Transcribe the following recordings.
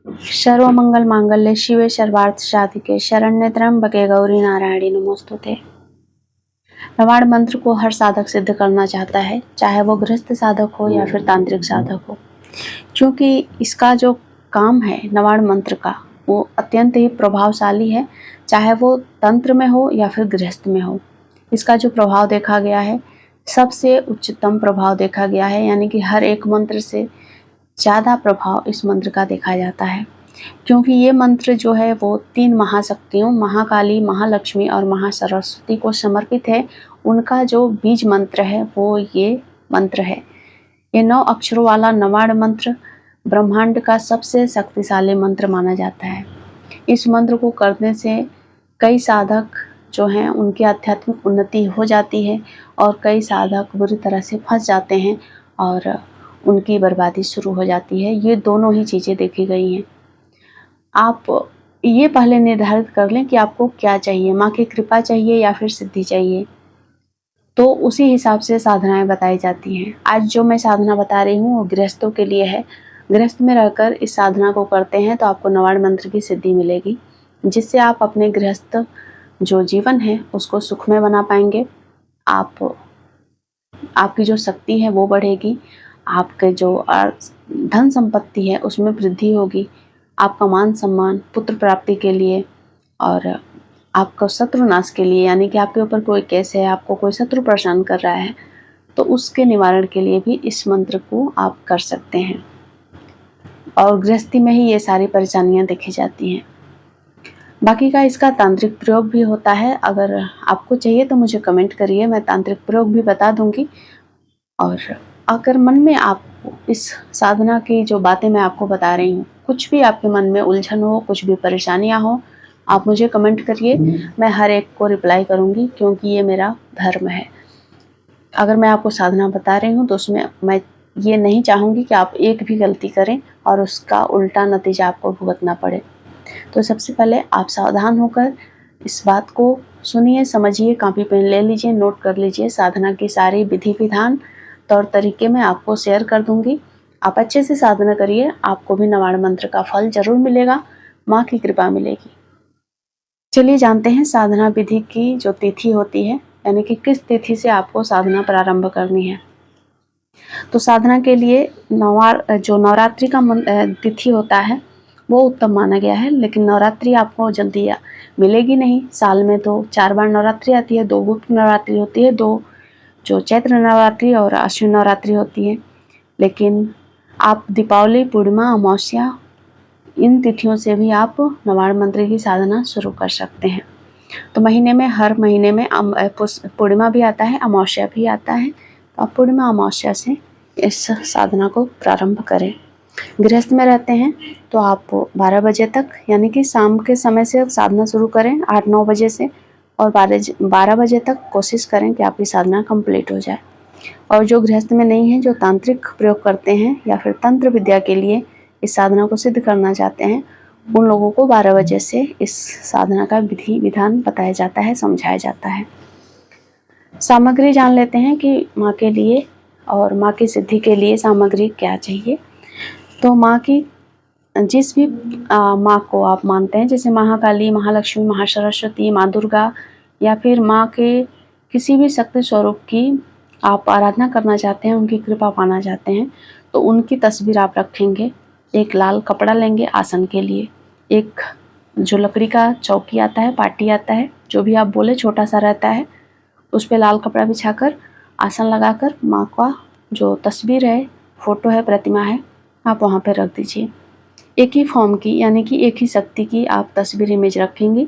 सर्वमंगल मांगल्ये शिवे सर्वार्थ साधिके शरण्ये त्र्यंबके गौरी नारायणी नमोस्तुते। नवाड़ मंत्र को हर साधक सिद्ध करना चाहता है, चाहे वो गृहस्थ साधक हो या फिर तांत्रिक साधक हो, क्योंकि इसका जो काम है नवाड़ मंत्र का वो अत्यंत ही प्रभावशाली है, चाहे वो तंत्र में हो या फिर गृहस्थ में हो। इसका जो प्रभाव देखा गया है सबसे उच्चतम प्रभाव देखा गया है, यानी कि हर एक मंत्र से ज़्यादा प्रभाव इस मंत्र का देखा जाता है, क्योंकि ये मंत्र जो है वो 3 महाशक्तियों महाकाली, महालक्ष्मी और महासरस्वती को समर्पित है। उनका जो बीज मंत्र है वो ये मंत्र है। ये 9 अक्षरों वाला नवाड़ मंत्र ब्रह्मांड का सबसे शक्तिशाली मंत्र माना जाता है। इस मंत्र को करने से कई साधक जो हैं उनकी आध्यात्मिक उन्नति हो जाती है और कई साधक बुरी तरह से फंस जाते हैं और उनकी बर्बादी शुरू हो जाती है। ये दोनों ही चीज़ें देखी गई हैं। आप ये पहले निर्धारित कर लें कि आपको क्या चाहिए, माँ की कृपा चाहिए या फिर सिद्धि चाहिए, तो उसी हिसाब से साधनाएं बताई जाती हैं। आज जो मैं साधना बता रही हूँ वो गृहस्थों के लिए है। गृहस्थ में रहकर इस साधना को करते हैं तो आपको नवाड़ मंत्र की सिद्धि मिलेगी, जिससे आप अपने गृहस्थ जो जीवन है उसको सुखमय बना पाएंगे। आपकी जो शक्ति है वो बढ़ेगी, आपके जो धन संपत्ति है उसमें वृद्धि होगी, आपका मान सम्मान, पुत्र प्राप्ति के लिए और आपका शत्रु नाश के लिए, यानी कि आपके ऊपर कोई केस है, आपको कोई शत्रु परेशान कर रहा है तो उसके निवारण के लिए भी इस मंत्र को आप कर सकते हैं। और गृहस्थी में ही ये सारी परेशानियां देखी जाती हैं। बाकी का इसका तांत्रिक प्रयोग भी होता है। अगर आपको चाहिए तो मुझे कमेंट करिए, मैं तांत्रिक प्रयोग भी बता दूंगी। और अगर मन में आपको इस साधना की जो बातें मैं आपको बता रही हूँ, कुछ भी आपके मन में उलझन हो, कुछ भी परेशानियाँ हो, आप मुझे कमेंट करिए, मैं हर एक को रिप्लाई करूँगी, क्योंकि ये मेरा धर्म है। अगर मैं आपको साधना बता रही हूँ तो उसमें मैं ये नहीं चाहूँगी कि आप एक भी गलती करें और उसका उल्टा नतीजा आपको भुगतना पड़े। तो सबसे पहले आप सावधान होकर इस बात को सुनिए, समझिए, कॉपी पेन ले लीजिए, नोट कर लीजिए। साधना की सारी विधि विधान तौर तरीके मैं आपको शेयर कर दूंगी। आप अच्छे से साधना करिए, आपको भी नवाड़ मंत्र का फल जरूर मिलेगा, माँ की कृपा मिलेगी। चलिए जानते हैं साधना विधि की जो तिथि होती है, यानी कि किस तिथि से आपको साधना प्रारंभ करनी है। तो साधना के लिए जो नवरात्रि का तिथि होता है वो उत्तम माना गया है, लेकिन नवरात्रि आपको जल्दी मिलेगी नहीं। साल में तो 4 बार नवरात्रि आती है, 2 गुप्त नवरात्रि होती है, 2 जो चैत्र नवरात्रि और अश्विन नवरात्रि होती है। लेकिन आप दीपावली, पूर्णिमा, अमावस्या इन तिथियों से भी आप नवाड़ मंत्र की साधना शुरू कर सकते हैं। तो महीने में हर महीने में पूर्णिमा भी आता है, अमावस्या भी आता है, तो आप पूर्णिमा अमावस्या से इस साधना को प्रारंभ करें। गृहस्थ में रहते हैं तो आप 12 बजे तक, यानी कि शाम के समय से साधना शुरू करें 8-9 बजे से, और 12 बजे तक कोशिश करें कि आपकी साधना कंप्लीट हो जाए। और जो गृहस्थ में नहीं है, जो तांत्रिक प्रयोग करते हैं या फिर तंत्र विद्या के लिए इस साधना को सिद्ध करना चाहते हैं, उन लोगों को 12 बजे से इस साधना का विधि विधान बताया जाता है, समझाया जाता है। सामग्री जान लेते हैं कि माँ के लिए और माँ की सिद्धि के लिए सामग्री क्या चाहिए। तो माँ की जिस भी माँ को आप मानते हैं, जैसे महाकाली, महालक्ष्मी, महासरस्वती, माँ दुर्गा, या फिर माँ के किसी भी शक्ति स्वरूप की आप आराधना करना चाहते हैं, उनकी कृपा पाना चाहते हैं, तो उनकी तस्वीर आप रखेंगे। एक लाल कपड़ा लेंगे आसन के लिए, एक जो लकड़ी का चौकी आता है, पाटी आता है, जो भी आप बोले, छोटा सा रहता है, उस पर लाल कपड़ा बिछाकर आसन लगाकर माँ का जो तस्वीर है, फोटो है, प्रतिमा है, आप वहाँ पर रख दीजिए। एक ही फॉर्म की, यानी कि एक ही शक्ति की आप तस्वीर इमेज रखेंगी,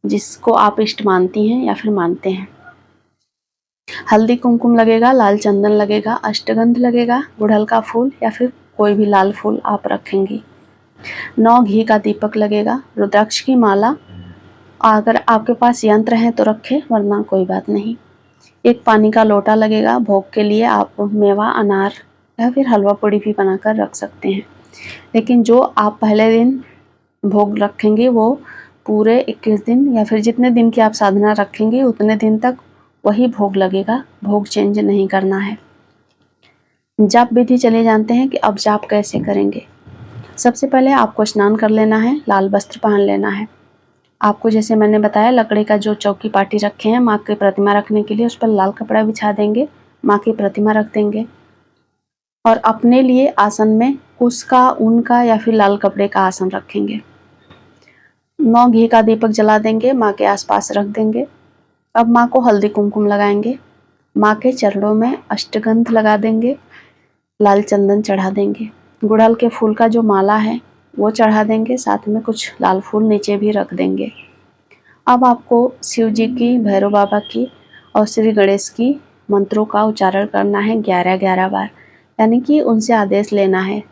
जिसको आप इष्ट मानती हैं या फिर मानते हैं। हल्दी कुमकुम लगेगा, लाल चंदन लगेगा, अष्टगंध लगेगा, गुड़हल का फूल या फिर कोई भी लाल फूल आप रखेंगी। 9 घी का दीपक लगेगा, रुद्राक्ष की माला, अगर आपके पास यंत्र है तो रखें, वरना कोई बात नहीं। एक पानी का लोटा लगेगा। भोग के लिए आप मेवा, अनार या फिर हलवा पूड़ी भी बनाकर रख सकते हैं, लेकिन जो आप पहले दिन भोग रखेंगे वो पूरे 21 दिन या फिर जितने दिन की आप साधना रखेंगे उतने दिन तक वही भोग लगेगा, भोग चेंज नहीं करना है। जाप विधि चले जानते हैं कि अब जाप कैसे करेंगे। सबसे पहले आपको स्नान कर लेना है, लाल वस्त्र पहन लेना है। आपको जैसे मैंने बताया लकड़ी का जो चौकी पाटी रखे हैं माँ की प्रतिमा रखने के लिए, उस पर लाल कपड़ा बिछा देंगे, माँ की प्रतिमा रख देंगे और अपने लिए आसन में कुश का, ऊन का या फिर लाल कपड़े का आसन रखेंगे। 9 घी का दीपक जला देंगे, माँ के आसपास रख देंगे। अब माँ को हल्दी कुमकुम लगाएंगे, माँ के चरणों में अष्टगंध लगा देंगे, लाल चंदन चढ़ा देंगे, गुड़हल के फूल का जो माला है वो चढ़ा देंगे, साथ में कुछ लाल फूल नीचे भी रख देंगे। अब आपको शिव जी की, भैरव बाबा की और श्री गणेश की मंत्रों का उच्चारण करना है 11-11 बार, यानी कि उनसे आदेश लेना है।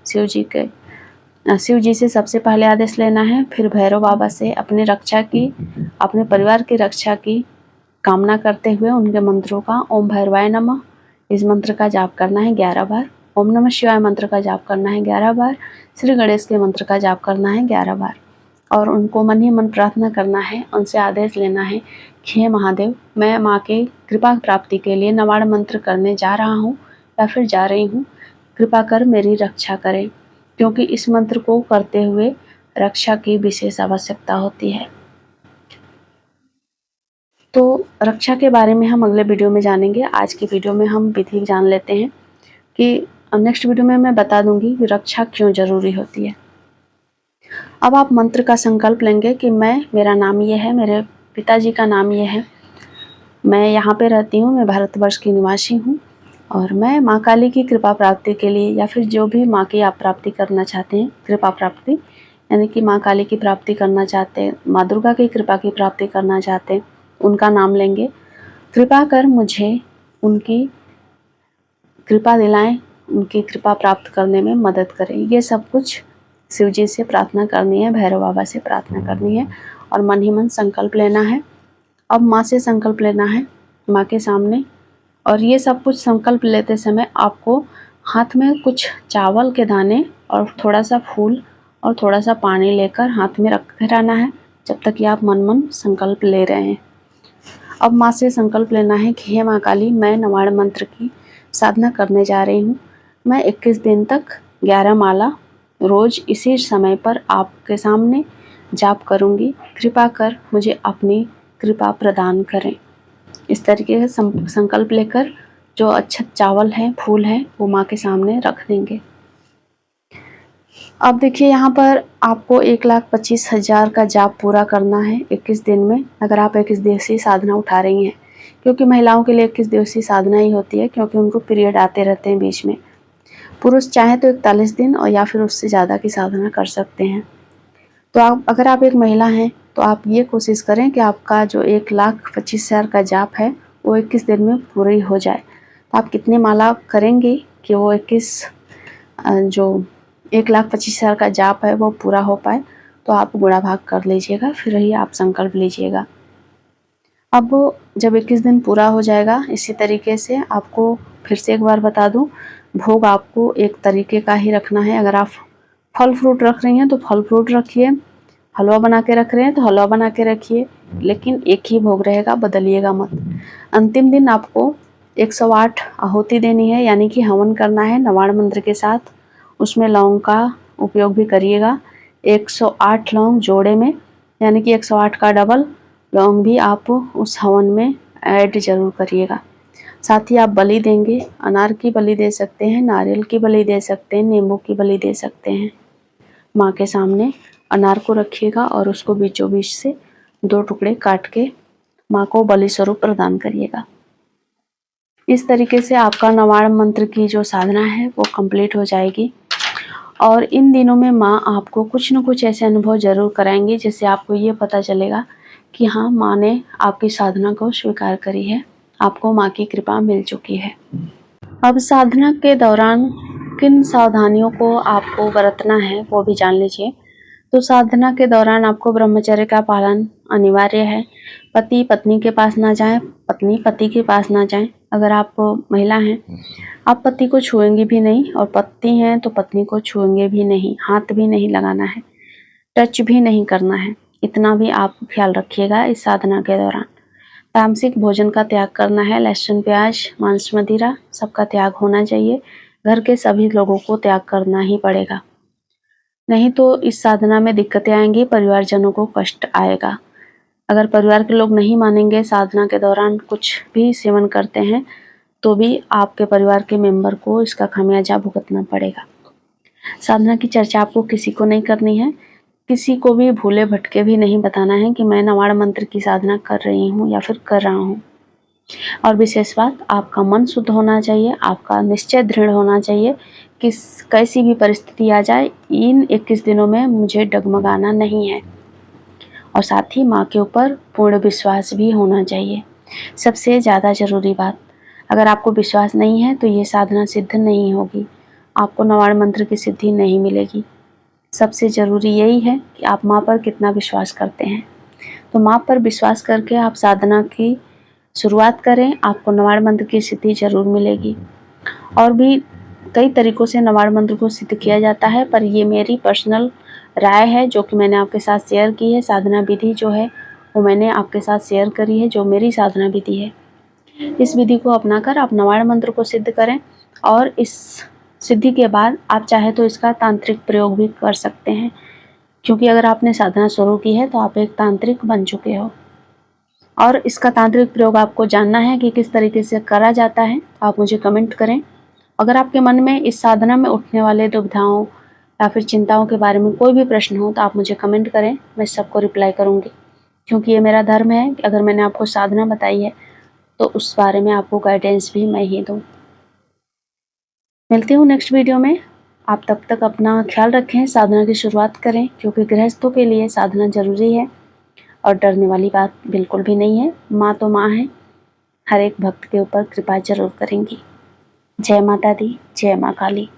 शिव जी से सबसे पहले आदेश लेना है, फिर भैरव बाबा से अपनी रक्षा की, अपने परिवार की रक्षा की कामना करते हुए उनके मंत्रों का ओम भैरवाय नमः इस मंत्र का जाप करना है 11 बार, ओम नमः शिवाय मंत्र का जाप करना है 11 बार, श्री गणेश के मंत्र का जाप करना है 11 बार और उनको मन ही मन प्रार्थना करना है, उनसे आदेश लेना है कि हे महादेव, मैं माँ के कृपा प्राप्ति के लिए नवाड़ मंत्र करने जा रहा हूँ या फिर जा रही हूँ, कृपा कर मेरी रक्षा करें, क्योंकि इस मंत्र को करते हुए रक्षा की विशेष आवश्यकता होती है। तो रक्षा के बारे में हम अगले वीडियो में जानेंगे। आज की वीडियो में हम विधि जान लेते हैं कि नेक्स्ट वीडियो में मैं बता दूंगी कि रक्षा क्यों जरूरी होती है। अब आप मंत्र का संकल्प लेंगे कि मेरा नाम ये है, मेरे पिताजी का नाम ये है, मैं यहाँ पे रहती हूँ, मैं भारतवर्ष की निवासी हूँ और मैं माँ काली की कृपा प्राप्ति के लिए या फिर जो भी माँ की आप प्राप्ति करना चाहते हैं, कृपा प्राप्ति यानी कि माँ काली की प्राप्ति करना चाहते हैं, माँ दुर्गा की कृपा की प्राप्ति करना चाहते हैं, उनका नाम लेंगे। कृपा कर मुझे उनकी कृपा दिलाएं, उनकी कृपा प्राप्त करने में मदद करें। ये सब कुछ शिव जी से प्रार्थना करनी है, भैरव बाबा से प्रार्थना करनी है और मन ही मन संकल्प लेना है। अब माँ से संकल्प लेना है, माँ के सामने, और ये सब कुछ संकल्प लेते समय आपको हाथ में कुछ चावल के दाने और थोड़ा सा फूल और थोड़ा सा पानी लेकर हाथ में रखे रहना है जब तक कि आप मन मन संकल्प ले रहे हैं। अब माँ से संकल्प लेना है कि हे माँ काली, मैं नवाड़ मंत्र की साधना करने जा रही हूँ। मैं 21 दिन तक 11 माला रोज इसी समय पर आपके सामने जाप करूँगी। कृपा कर मुझे अपनी कृपा प्रदान करें। इस तरीके से संकल्प लेकर जो अक्षत चावल है, फूल है, वो माँ के सामने रख देंगे। अब देखिए यहाँ पर आपको 1,25,000 का जाप पूरा करना है 21 दिन में, अगर आप 21 दिवसीय साधना उठा रही हैं, क्योंकि महिलाओं के लिए 21 दिवसीय साधना ही होती है, क्योंकि उनको पीरियड आते रहते हैं बीच में। पुरुष चाहे तो 41 दिन और या फिर उससे ज़्यादा की साधना कर सकते हैं। तो अगर आप एक महिला हैं तो आप ये कोशिश करें कि आपका जो 1,25,000 का जाप है वो 21 दिन में पूरी हो जाए। तो आप कितने माला करेंगे कि वो 1,25,000 का जाप है वो पूरा हो पाए, तो आप गुणा भाग कर लीजिएगा, फिर ही आप संकल्प लीजिएगा। अब जब 21 दिन पूरा हो जाएगा, इसी तरीके से आपको फिर से एक बार बता दूं, भोग आपको एक तरीके का ही रखना है। अगर आप फल फ्रूट रख रही हैं तो फल फ्रूट रखिए, हलवा बना के रख रहे हैं तो हलवा बना के रखिए, लेकिन एक ही भोग रहेगा, बदलिएगा मत। अंतिम दिन आपको 108 आहुति देनी है, यानी कि हवन करना है नवाड़ मंत्र के साथ। उसमें लौंग का उपयोग भी करिएगा, 108 लौंग जोड़े में, यानी कि 108 का डबल लौंग भी आप उस हवन में ऐड जरूर करिएगा। साथ ही आप बलि देंगे, अनार की बलि दे सकते हैं, नारियल की बलि दे सकते हैं, नींबू की बलि दे सकते हैं। माँ के सामने अनार को रखिएगा और उसको बीचों बीच से 2 टुकड़े काट के माँ को बलि स्वरूप प्रदान करिएगा। इस तरीके से आपका नवाड़ मंत्र की जो साधना है वो कंप्लीट हो जाएगी। और इन दिनों में माँ आपको कुछ न कुछ ऐसे अनुभव जरूर कराएंगी जिससे आपको ये पता चलेगा कि हाँ, माँ ने आपकी साधना को स्वीकार करी है, आपको माँ की कृपा मिल चुकी है। अब साधना के दौरान किन सावधानियों को आपको बरतना है वो भी जान लीजिए। तो साधना के दौरान आपको ब्रह्मचर्य का पालन अनिवार्य है। पति पत्नी के पास ना जाए, पत्नी पति के पास ना जाए। अगर आप महिला हैं, आप पति को छुएंगी भी नहीं, और पति हैं तो पत्नी को छुएंगे भी नहीं, हाथ भी नहीं लगाना है, टच भी नहीं करना है। इतना भी आप ख्याल रखिएगा इस साधना के दौरान। तामसिक भोजन का त्याग करना है, लहसुन प्याज मांस मदिरा सबका त्याग होना चाहिए। घर के सभी लोगों को त्याग करना ही पड़ेगा। नहीं तो इस साधना में दिक्कतें आएंगी, परिवारजनों को कष्ट आएगा। अगर परिवार के लोग नहीं मानेंगे, साधना के दौरान कुछ भी सेवन करते हैं, तो भी आपके परिवार के मेंबर को इसका खामियाजा भुगतना पड़ेगा। साधना की चर्चा आपको किसी को नहीं करनी है, किसी को भी भूले भटके भी नहीं बताना है कि मैं नवाड़ मंत्र की साधना कर रही हूँ या फिर कर रहा हूँ। और विशेष बात, आपका मन शुद्ध होना चाहिए, आपका निश्चय दृढ़ होना चाहिए कि कैसी भी परिस्थिति आ जाए, इन 21 दिनों में मुझे डगमगाना नहीं है। और साथ ही माँ के ऊपर पूर्ण विश्वास भी होना चाहिए। सबसे ज़्यादा ज़रूरी बात, अगर आपको विश्वास नहीं है तो ये साधना सिद्ध नहीं होगी, आपको नवाड़ मंत्र की सिद्धि नहीं मिलेगी। सबसे ज़रूरी यही है कि आप माँ पर कितना विश्वास करते हैं। तो माँ पर विश्वास करके आप साधना की शुरुआत करें, आपको नवाड़ मंत्र की सिद्धि जरूर मिलेगी। और भी कई तरीक़ों से नवाड़ मंत्र को सिद्ध किया जाता है, पर ये मेरी पर्सनल राय है जो कि मैंने आपके साथ शेयर की है। साधना विधि जो है वो मैंने आपके साथ शेयर करी है, जो मेरी साधना विधि है। इस विधि को अपनाकर आप नवाड़ मंत्र को सिद्ध करें, और इस सिद्धि के बाद आप चाहे तो इसका तांत्रिक प्रयोग भी कर सकते हैं, क्योंकि अगर आपने साधना शुरू की है तो आप एक तांत्रिक बन चुके हो। और इसका तांत्रिक प्रयोग आपको जानना है कि किस तरीके से करा जाता है, आप मुझे कमेंट करें। अगर आपके मन में इस साधना में उठने वाले दुविधाओं या फिर चिंताओं के बारे में कोई भी प्रश्न हो तो आप मुझे कमेंट करें, मैं सबको रिप्लाई करूँगी, क्योंकि ये मेरा धर्म है कि अगर मैंने आपको साधना बताई है तो उस बारे में आपको गाइडेंस भी मैं ही दूँ। मिलती हूँ नेक्स्ट वीडियो में। आप तब तक अपना ख्याल रखें, साधना की शुरुआत करें, क्योंकि गृहस्थों के लिए साधना जरूरी है और डरने वाली बात बिल्कुल भी नहीं है। माँ तो माँ है, हर एक भक्त के ऊपर कृपा जरूर करेंगी। जय माता दी, जय माँ काली।